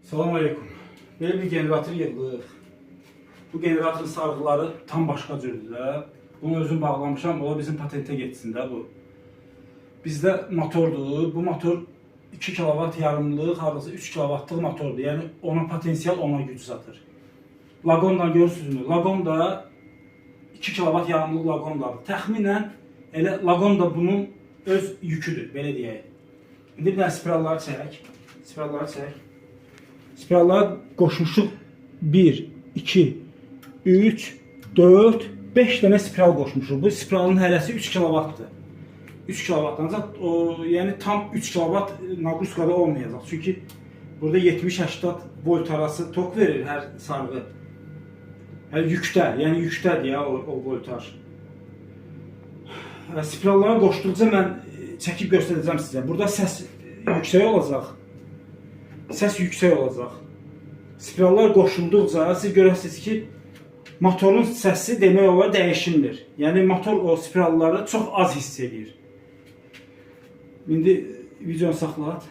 Salam aleyküm. Böyle bir generator yığdıq. Bu generatorun sarğıları tam başqa cürdür də. Bunu özüm bağlamışam, o bizim patentə getsin də bu. Bizdə motordur. Bu motor 2 kW yarımlıq, hardasa 3 kW-lıq motordur. Yəni ona potensial, ona güc satır. Lagondan görürsünüzmü? Lagon da 2 kW yarımlıq lagondadır. Təxminən elə lagon da bunun öz yüküdür, belə deyək. İndi bir dənə spiralları çək. Spiralları çək. Spiralları qoşmuşuq 1, 2, 3, 4, 5 dənə spiral qoşmuşuq. Bu spiralın hərəsi 3 kW-dır. 3 kW ancaq o, yəni tam 3 kW naqruzkada olmayacaq. Çünki burada 70-80 volt arası tok verir hər sarğı. Yəni yükdə, yəni yüksdədir ya o voltaj. Spirallara qoşduqca mən çəkib göstərəcəm sizə. Burada səs yüksək olacaq. Səs yüksək olacaq. Spirallar qoşulduqca siz görəsiniz ki, motorun səsi demək olar dəyişimdir. Yəni motor o spiralları çox az hiss edir. İndi videonu saxlat.